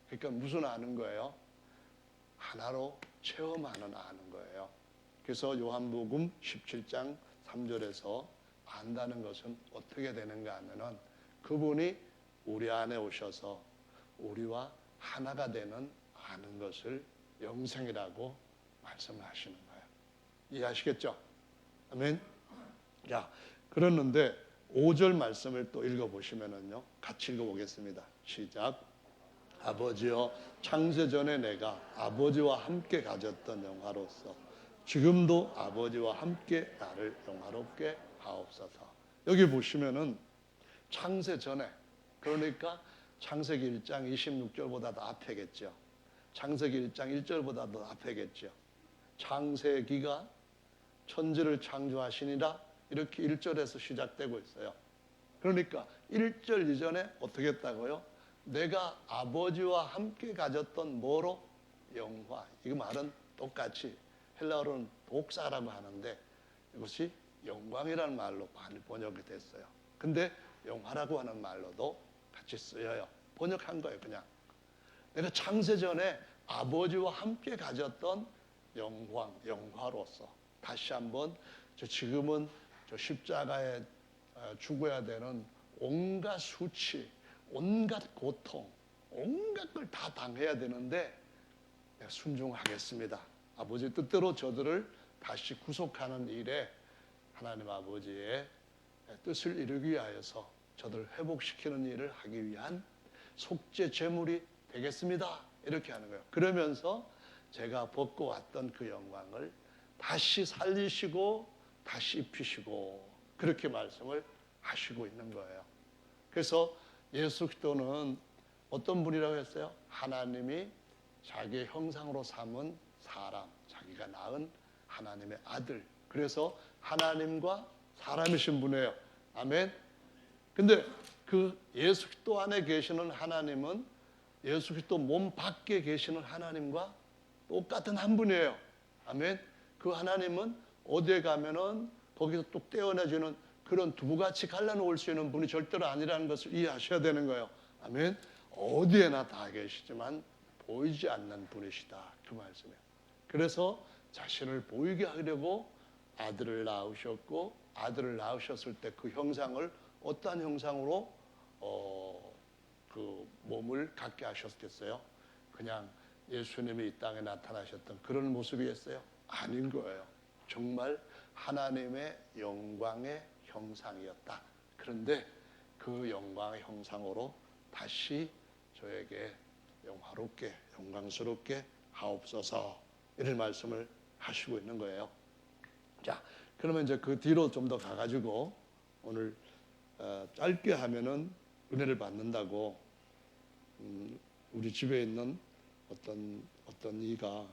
그러니까 무슨 아는 거예요? 하나로 체험하는 아는 거예요. 그래서 요한복음 17장 3절에서 안다는 것은 어떻게 되는가 하면은 그분이 우리 안에 오셔서 우리와 하나가 되는 아는 것을 영생이라고 말씀을 하시는 거예요. 이해하시겠죠? 아멘. 자, 그러는데 5절 말씀을 또 읽어보시면은요, 같이 읽어보겠습니다. 시작. 아버지여, 창세전에 내가 아버지와 함께 가졌던 영화로서 지금도 아버지와 함께 나를 영화롭게 하옵소서. 여기 보시면은 창세전에, 그러니까 창세기 1장 26절보다 더 앞에겠죠. 창세기 1장 1절보다 더 앞에겠죠. 창세기가 천지를 창조하시니라 이렇게 1절에서 시작되고 있어요. 그러니까 1절 이전에 어떻게 했다고요? 내가 아버지와 함께 가졌던 뭐로? 영화. 이 말은 똑같이 헬라어로는 독사라고 하는데 이것이 영광이라는 말로 많이 번역이 됐어요. 근데 영화라고 하는 말로도 같이 쓰여요. 번역한 거예요, 그냥. 내가 창세전에 아버지와 함께 가졌던 영광, 영화로서 다시 한번 지금은 십자가에 죽어야 되는 온갖 수치, 온갖 고통, 온갖 걸 다 당해야 되는데 내가 순종하겠습니다. 아버지 뜻대로 저들을 다시 구속하는 일에 하나님 아버지의 뜻을 이루기 위하여서 저들을 회복시키는 일을 하기 위한 속죄 제물이 되겠습니다. 이렇게 하는 거예요. 그러면서 제가 벗고 왔던 그 영광을 다시 살리시고 다시 입히시고 그렇게 말씀을 하시고 있는 거예요. 그래서 예수 그리스도는 어떤 분이라고 했어요? 하나님이 자기의 형상으로 삼은 사람, 자기가 낳은 하나님의 아들. 그래서 하나님과 사람이신 분이에요. 아멘. 근데 그 예수 그리스도 안에 계시는 하나님은 예수 그리스도 몸 밖에 계시는 하나님과 똑같은 한 분이에요. 아멘. 그 하나님은 어디에 가면은 거기서 뚝 떼어내주는 그런 두부같이 갈라놓을 수 있는 분이 절대로 아니라는 것을 이해하셔야 되는 거예요. 아멘. 어디에나 다 계시지만 보이지 않는 분이시다. 그 말씀이에요. 그래서 자신을 보이게 하려고 아들을 낳으셨고 아들을 낳으셨을 때 그 형상을 어떠한 형상으로 그 몸을 갖게 하셨겠어요? 그냥 예수님이 이 땅에 나타나셨던 그런 모습이겠어요? 아닌 거예요. 정말 하나님의 영광의 형상이었다. 그런데 그 영광의 형상으로 다시 저에게 영화롭게 영광스럽게 하옵소서 이런 말씀을 하시고 있는 거예요. 자, 그러면 이제 그 뒤로 좀 더 가가지고 오늘 짧게 하면은 은혜를 받는다고 우리 집에 있는 어떤 이가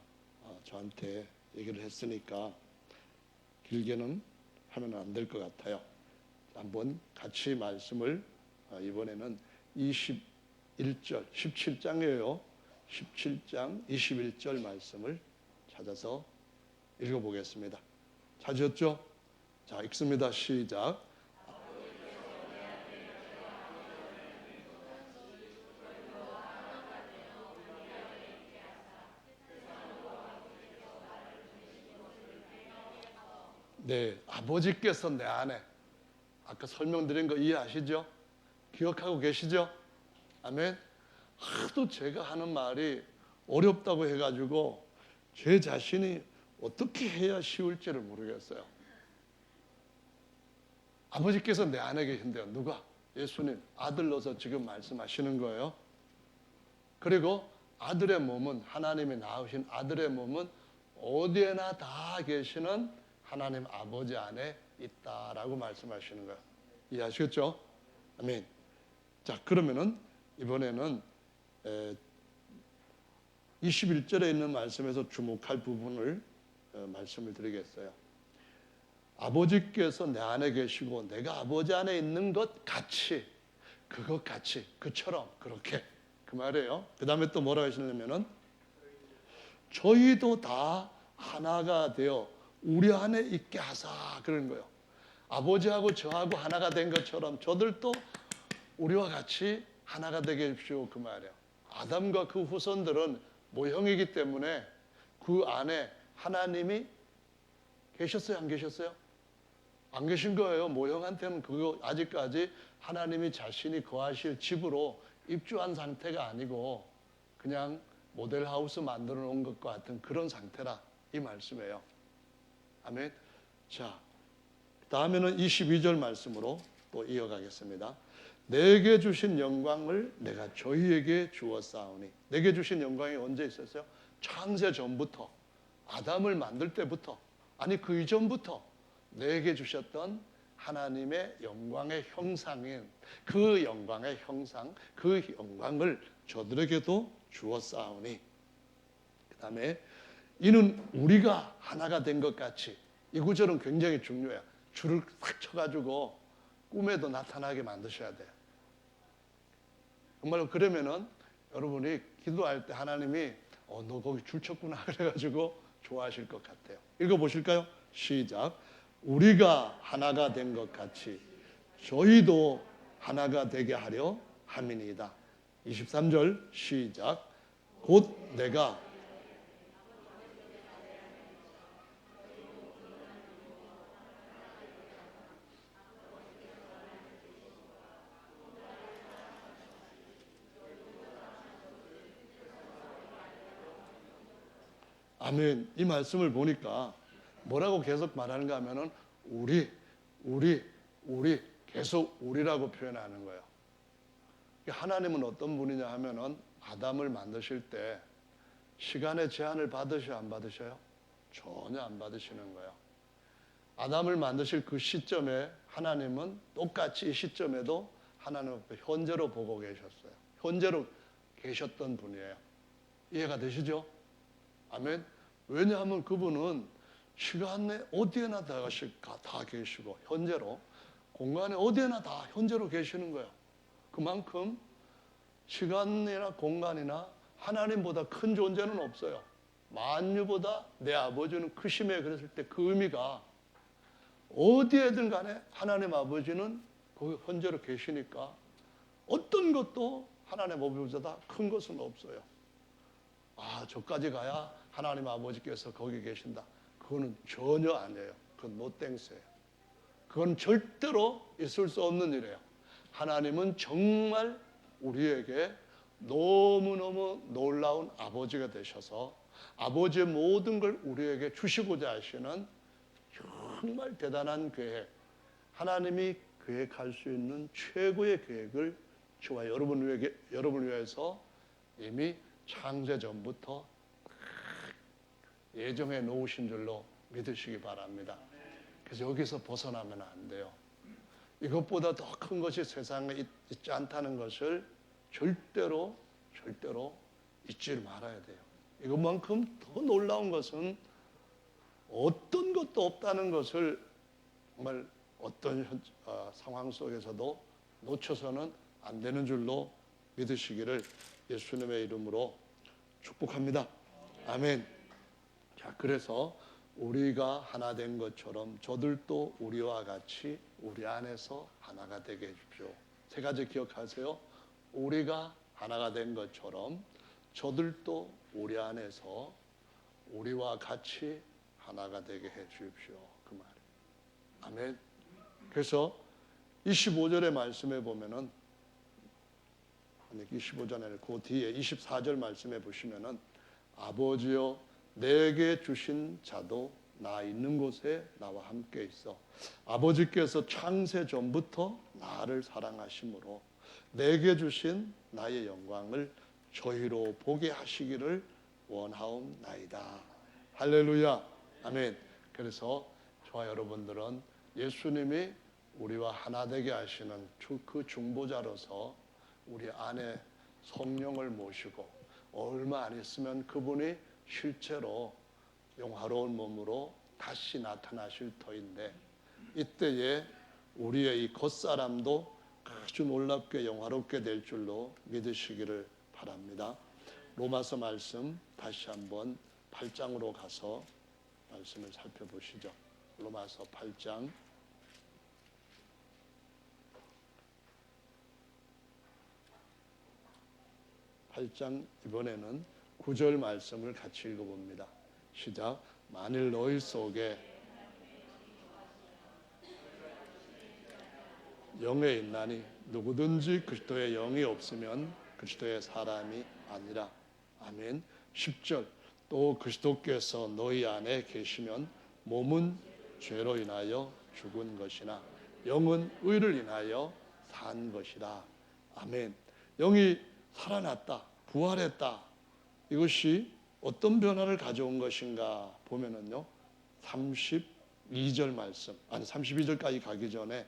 저한테 얘기를 했으니까 길게는 하면 안 될 것 같아요. 한번 같이 말씀을 이번에는 21절, 17장이에요. 17장 21절 말씀을 찾아서 읽어보겠습니다. 찾으셨죠? 자, 읽습니다. 시작. 네, 아버지께서 내 안에 아까 설명드린 거 이해하시죠? 기억하고 계시죠? 아멘. 하도 제가 하는 말이 어렵다고 해가지고 제 자신이 어떻게 해야 쉬울지를 모르겠어요. 아버지께서 내 안에 계신데요. 누가? 예수님, 아들로서 지금 말씀하시는 거예요. 그리고 아들의 몸은 하나님이 낳으신 아들의 몸은 어디에나 다 계시는 하나님 아버지 안에 있다라고 말씀하시는 거예요. 이해하시겠죠? 아멘. 자, 그러면은 이번에는 21절에 있는 말씀에서 주목할 부분을 말씀을 드리겠어요. 아버지께서 내 안에 계시고 내가 아버지 안에 있는 것 같이 그것 같이 그처럼 그렇게 그 말이에요. 그 다음에 또 뭐라고 하시냐면은 저희도 다 하나가 되어 우리 안에 있게 하사 그런 거예요. 아버지하고 저하고 하나가 된 것처럼 저들도 우리와 같이 하나가 되게 해주십시오 그 말이에요. 아담과 그 후손들은 모형이기 때문에 그 안에 하나님이 계셨어요? 안 계셨어요? 안 계신 거예요. 모형한테는 그거 아직까지 하나님이 자신이 거하실 집으로 입주한 상태가 아니고 그냥 모델하우스 만들어 놓은 것과 같은 그런 상태라 이 말씀이에요. 아멘. 자, 다음에는 22절 말씀으로 또 이어가겠습니다. 내게 주신 영광을 내가 저희에게 주었사오니. 내게 주신 영광이 언제 있었어요? 창세 전부터, 아담을 만들 때부터, 아니 그 이전부터 내게 주셨던 하나님의 영광의 형상인 그 영광의 형상, 그 영광을 저들에게도 주었사오니. 그 다음에 이는 우리가 하나가 된 것 같이. 이 구절은 굉장히 중요해요. 줄을 꽉 쳐가지고 꿈에도 나타나게 만드셔야 돼요. 정말로 그러면은 여러분이 기도할 때 하나님이 너 거기 줄 쳤구나 그래가지고 좋아하실 것 같아요. 읽어보실까요? 시작. 우리가 하나가 된 것 같이 저희도 하나가 되게 하려 함이니이다. 23절 시작. 곧 내가 아멘. 이 말씀을 보니까 뭐라고 계속 말하는가 하면은 우리 계속 우리라고 표현하는 거예요. 하나님은 어떤 분이냐 하면은 아담을 만드실 때 시간의 제한을 받으셔야 안 받으셔요? 전혀 안 받으시는 거예요. 아담을 만드실 그 시점에 하나님은 똑같이 이 시점에도 하나님 현재로 보고 계셨어요. 현재로 계셨던 분이에요. 이해가 되시죠? 아멘. 왜냐하면 그분은 시간에 어디에나 다 계시고 현재로, 공간에 어디에나 다 현재로 계시는 거예요. 그만큼 시간이나 공간이나 하나님보다 큰 존재는 없어요. 만유보다 내 아버지는 크심에 그랬을 때 그 의미가 어디에든 간에 하나님 아버지는 그 현재로 계시니까 어떤 것도 하나님 아버지보다 큰 것은 없어요. 저까지 가야 하나님 아버지께서 거기 계신다. 그거는 전혀 아니에요. 그건 노땡스예요. 그건 절대로 있을 수 없는 일이에요. 하나님은 정말 우리에게 너무너무 놀라운 아버지가 되셔서 아버지의 모든 걸 우리에게 주시고자 하시는 정말 대단한 계획, 하나님이 계획할 수 있는 최고의 계획을 저와 여러분을 위해서 이미 창세 전부터 예정해 놓으신 줄로 믿으시기 바랍니다. 그래서 여기서 벗어나면 안 돼요. 이것보다 더 큰 것이 세상에 있지 않다는 것을 절대로 잊지 말아야 돼요. 이것만큼 더 놀라운 것은 어떤 것도 없다는 것을 정말 어떤 상황 속에서도 놓쳐서는 안 되는 줄로 믿으시기를 예수님의 이름으로 축복합니다. 아멘. 자, 그래서 우리가 하나 된 것처럼 저들도 우리와 같이 우리 안에서 하나가 되게 해주십시오. 세 가지 기억하세요. 우리가 하나가 된 것처럼 저들도 우리 안에서 우리와 같이 하나가 되게 해주십시오. 그 말이에요. 아멘. 그래서 25절의 말씀에 보면은 25절에 그 뒤에 24절 말씀에 보시면은 아버지여 내게 주신 자도 나 있는 곳에 나와 함께 있어. 아버지께서 창세 전부터 나를 사랑하심으로 내게 주신 나의 영광을 저희로 보게 하시기를 원하옵나이다. 할렐루야. 아멘. 그래서 저와 여러분들은 예수님이 우리와 하나 되게 하시는 그 중보자로서 우리 안에 성령을 모시고 얼마 안 있으면 그분이 실제로 영화로운 몸으로 다시 나타나실 터인데 이때에 우리의 이 겉사람도 아주 놀랍게 영화롭게 될 줄로 믿으시기를 바랍니다. 로마서 말씀 다시 한번 8장으로 가서 말씀을 살펴보시죠. 로마서 8장 8장 이번에는 9절 말씀을 같이 읽어봅니다. 시작. 만일 너희 속에 영에 있나니 누구든지 그리스도의 영이 없으면 그리스도의 사람이 아니라. 아멘. 10절 또 그리스도께서 너희 안에 계시면 몸은 죄로 인하여 죽은 것이나 영은 의를 인하여 산 것이라. 아멘. 영이 살아났다, 부활했다. 이것이 어떤 변화를 가져온 것인가 보면은요, 32절 말씀, 아니 32절까지 가기 전에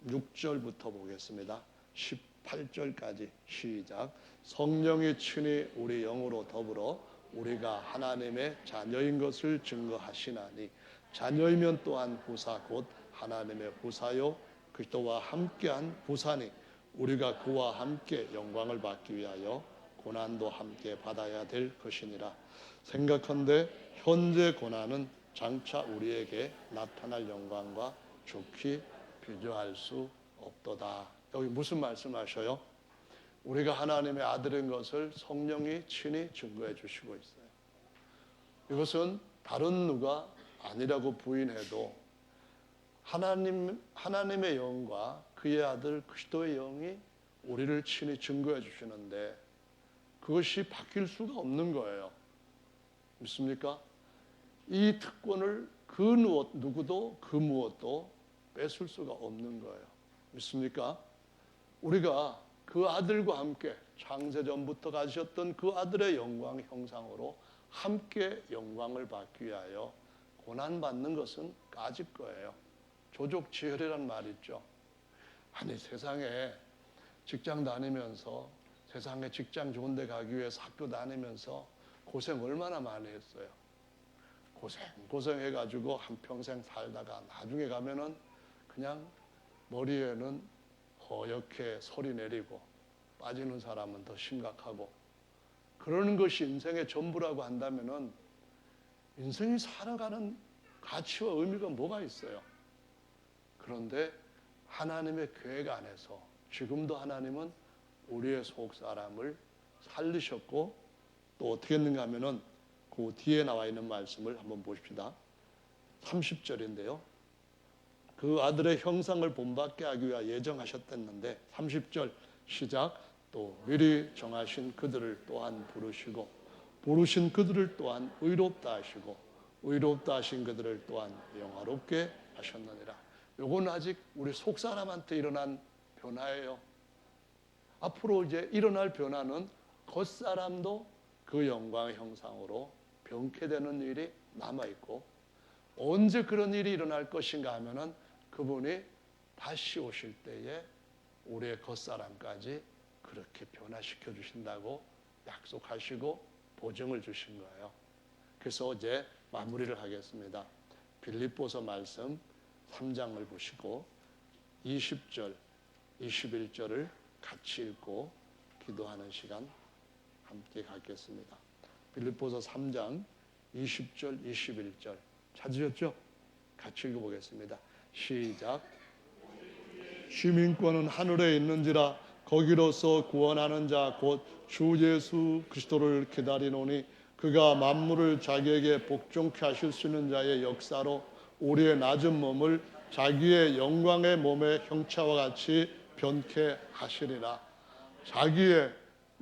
16절부터 보겠습니다. 18절까지 시작. 성령이 친히 우리 영으로 더불어 우리가 하나님의 자녀인 것을 증거하시나니 자녀이면 또한 후사 곧 하나님의 후사요 그리스도와 함께한 후사니 우리가 그와 함께 영광을 받기 위하여 고난도 함께 받아야 될 것이니라. 생각한데 현재 고난은 장차 우리에게 나타날 영광과 좋게 비교할 수 없도다. 여기 무슨 말씀하셔요? 우리가 하나님의 아들인 것을 성령이 친히 증거해 주시고 있어요. 이것은 다른 누가 아니라고 부인해도 하나님의 영과 그의 아들 그리스도의 영이 우리를 친히 증거해 주시는데 그것이 바뀔 수가 없는 거예요. 믿습니까? 이 특권을 그 누구도 그 무엇도 뺏을 수가 없는 거예요. 믿습니까? 우리가 그 아들과 함께 창세전부터 가지셨던 그 아들의 영광 형상으로 함께 영광을 받기 위하여 고난받는 것은 까짓 거예요. 조족지혈이란 말 있죠. 아니 세상에 직장 다니면서 세상에 직장 좋은 데 가기 위해서 학교 다니면서 고생 얼마나 많이 했어요. 고생해가지고 한평생 살다가 나중에 가면은 그냥 머리에는 허옇게 소리 내리고 빠지는 사람은 더 심각하고 그러는 것이 인생의 전부라고 한다면은 인생이 살아가는 가치와 의미가 뭐가 있어요? 그런데 하나님의 계획 안에서 지금도 하나님은 우리의 속 사람을 살리셨고 또 어떻게 했는가 하면은 그 뒤에 나와 있는 말씀을 한번 보십시다. 30절인데요. 그 아들의 형상을 본받게 하기 위하여 예정하셨댔는데 30절 시작. 또 미리 정하신 그들을 또한 부르시고 부르신 그들을 또한 의롭다 하시고 의롭다 하신 그들을 또한 영화롭게 하셨느니라. 요건 아직 우리 속 사람한테 일어난 변화예요. 앞으로 이제 일어날 변화는 겉사람도 그 영광의 형상으로 변케되는 일이 남아있고 언제 그런 일이 일어날 것인가 하면은 그분이 다시 오실 때에 우리의 겉사람까지 그렇게 변화시켜 주신다고 약속하시고 보증을 주신 거예요. 그래서 어제 마무리를 하겠습니다. 빌립보서 말씀 3장을 보시고 20절, 21절을 같이 읽고 기도하는 시간 함께 갖겠습니다. 빌립보서 3장 20절, 21절 찾으셨죠? 같이 읽어보겠습니다. 시작. 시민권은 하늘에 있는지라 거기로서 구원하는 자 곧 주 예수 그리스도를 기다리노니 그가 만물을 자기에게 복종케 하실 수 있는 자의 역사로 우리의 낮은 몸을 자기의 영광의 몸의 형체와 같이 변케 하시리라. 자기의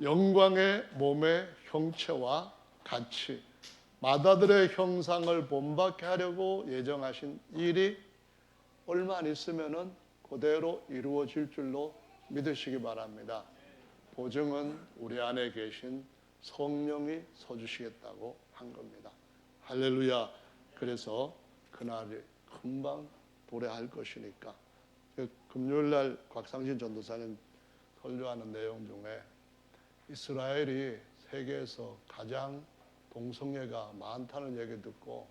영광의 몸의 형체와 같이 맏아들의 형상을 본받게 하려고 예정하신 일이 얼마 안 있으면은 그대로 이루어질 줄로 믿으시기 바랍니다. 보증은 우리 안에 계신 성령이 서주시겠다고 한 겁니다. 할렐루야. 그래서 그날이 금방 도래할 것이니까 금요일날 곽상신 전도사님 설교하는 내용 중에 이스라엘이 세계에서 가장 동성애가 많다는 얘기 듣고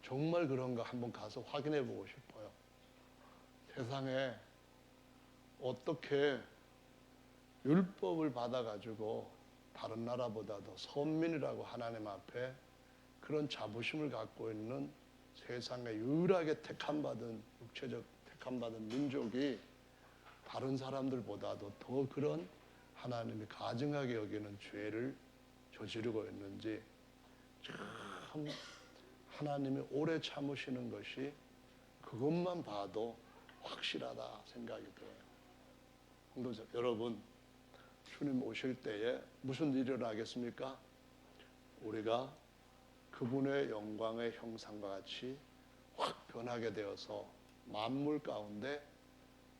정말 그런가 한번 가서 확인해 보고 싶어요. 세상에 어떻게 율법을 받아가지고 다른 나라보다도 선민이라고 하나님 앞에 그런 자부심을 갖고 있는 세상에 유일하게 택함받은 육체적 택함받은 민족이 다른 사람들보다도 더 그런 하나님이 가증하게 여기는 죄를 저지르고 있는지 참 하나님이 오래 참으시는 것이 그것만 봐도 확실하다 생각이 들어요. 성도자 여러분, 주님 오실 때에 무슨 일이 일어나겠습니까? 우리가 그분의 영광의 형상과 같이 확 변하게 되어서 만물 가운데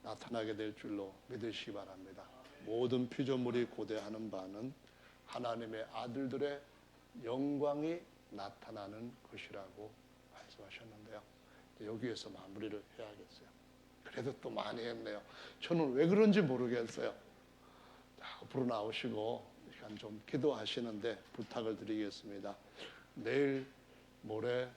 나타나게 될 줄로 믿으시기 바랍니다. 모든 피조물이 고대하는 바는 하나님의 아들들의 영광이 나타나는 것이라고 말씀하셨는데요. 여기에서 마무리를 해야겠어요. 그래도 또 많이 했네요. 저는 왜 그런지 모르겠어요. 자, 앞으로 나오시고 시간 좀 기도하시는데 부탁을 드리겠습니다. 내일 모레